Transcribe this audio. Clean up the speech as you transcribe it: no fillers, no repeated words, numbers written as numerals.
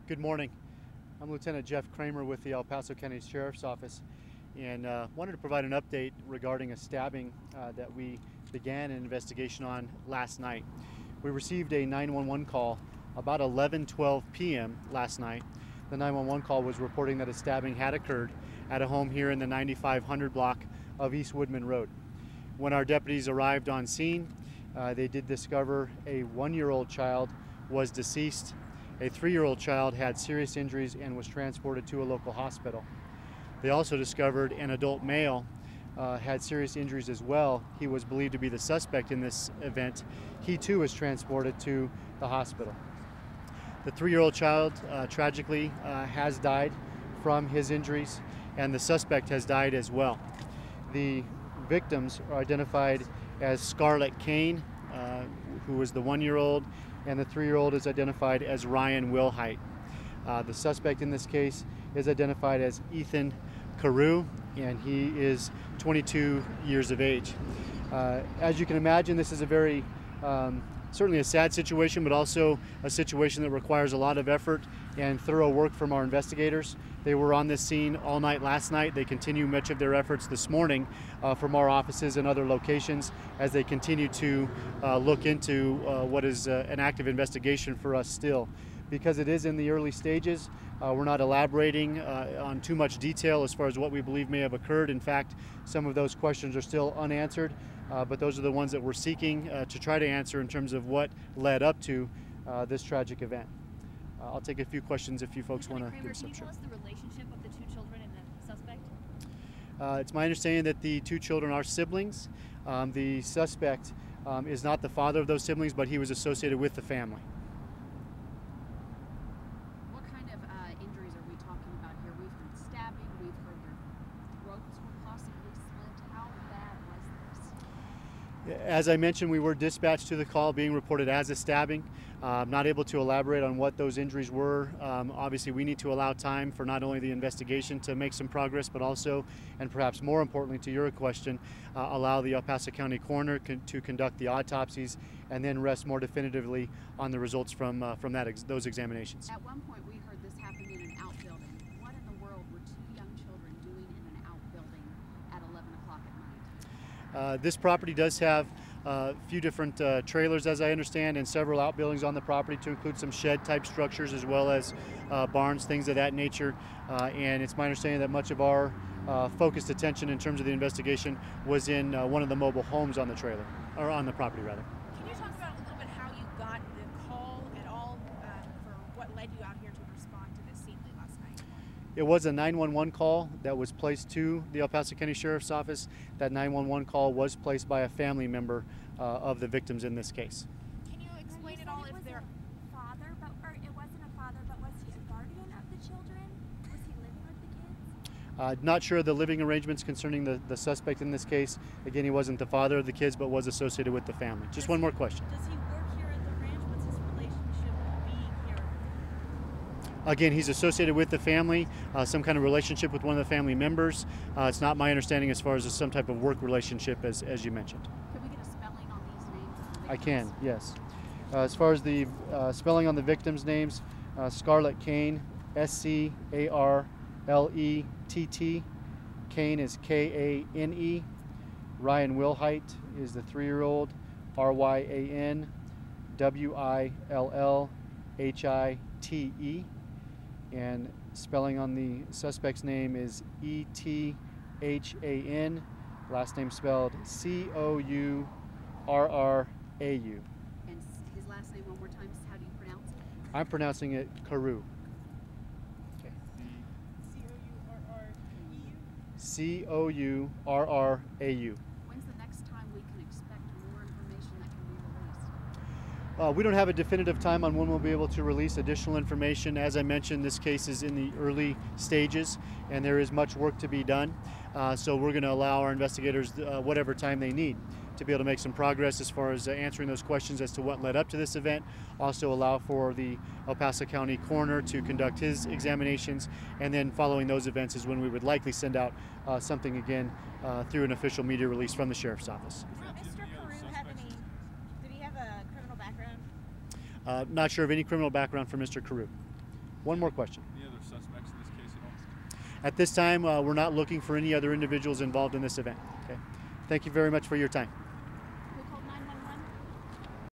Good morning. I'm Lieutenant Jeff Kramer with the El Paso County Sheriff's Office, and wanted to provide an update regarding a stabbing that we began an investigation on last night. We received a 911 call about 11:12 p.m. last night. The 911 call was reporting that a stabbing had occurred at a home here in the 9500 block of East Woodman Road. When our deputies arrived on scene, they did discover a 1-year-old child was deceased. A 3-year-old child had serious injuries and was transported to a local hospital. They also discovered an adult male had serious injuries as well. He was believed to be the suspect in this event. He too was transported to the hospital. The 3-year-old child tragically has died from his injuries, and the suspect has died as well. The victims are identified as Scarlett Kane, who was the 1-year-old, and the 3-year-old is identified as Ryan Wilhite. The suspect in this case is identified as Ethan Carew, and he is 22 years of age. As you can imagine, this is a very certainly a sad situation, but also a situation that requires a lot of effort and thorough work from our investigators. They were on this scene all night last night. They continue much of their efforts this morning from our offices and other locations as they continue to look into what is an active investigation for us still. Because it is in the early stages, we're not elaborating on too much detail as far as what we believe may have occurred. In fact, some of those questions are still unanswered, but those are the ones that we're seeking to try to answer in terms of what led up to this tragic event. I'll take a few questions if you folks want to give us Can you some. tell us the relationship of the 2 children and the suspect? It's my understanding that the 2 children are siblings. The suspect is not the father of those siblings, but he was associated with the family. What kind of injuries are we talking about here? We've heard stabbing, we've heard their throats were possibly slit. How bad was this? As I mentioned, we were dispatched to the call being reported as a stabbing. I'm not able to elaborate on what those injuries were. Obviously, we need to allow time for not only the investigation to make some progress, but also, and perhaps more importantly to your question, allow the El Paso County coroner to conduct the autopsies and then rest more definitively on the results from those examinations. At one point, we heard this happened in an outbuilding. What in the world were 2 young children doing in an outbuilding at 11 o'clock at night? This property does have a few different trailers, as I understand, and several outbuildings on the property, to include some shed type structures as well as barns, things of that nature. And it's my understanding that much of our focused attention in terms of the investigation was in one of the mobile homes on the trailer, or on the property rather. Can you talk about a little bit how you got the call at all for what led you out here to respond to this scene late last night? It was a 911 call that was placed to the El Paso County Sheriff's Office. That 911 call was placed by a family member of the victims in this case. Can you explain at all if they're... Father, or it wasn't a father, but was he a guardian of the children? Was he living with the kids? Not sure of the living arrangements concerning the suspect in this case. Again, he wasn't the father of the kids, but was associated with the family. Just one more question. Does he work here at the ranch? What's his relationship being here? Again, he's associated with the family, some kind of relationship with one of the family members. It's not my understanding as far as some type of work relationship, as you mentioned. Can we get a spelling on these names? I can, yes. As far as the spelling on the victims' names, Scarlett Kane, S-C-A-R-L-E-T-T. Kane is K-A-N-E. Ryan Wilhite is the 3-year-old, R-Y-A-N W-I-L-L-H-I-T-E. And spelling on the suspect's name is E-T-H-A-N. Last name spelled C-O-U-R-R-A-U. And his last name one more time, how do you pronounce it? I'm pronouncing it Carew. C-O-U-R-R-E-U? C-O-U-R-R-A-U. When's the next time we can expect more information that can be released? We don't have a definitive time on when we'll be able to release additional information. As I mentioned, this case is in the early stages and there is much work to be done. So we're going to allow our investigators whatever time they need to be able to make some progress as far as answering those questions as to what led up to this event. Also allow for the El Paso County coroner to conduct his examinations, and then following those events is when we would likely send out something again through an official media release from the Sheriff's Office. Mr. Carew have any... Did he have a criminal background? Not sure of any criminal background for Mr. Carew. One more question. Any other suspects in this case at all? At this time, we're not looking for any other individuals involved in this event. Okay. Thank you very much for your time.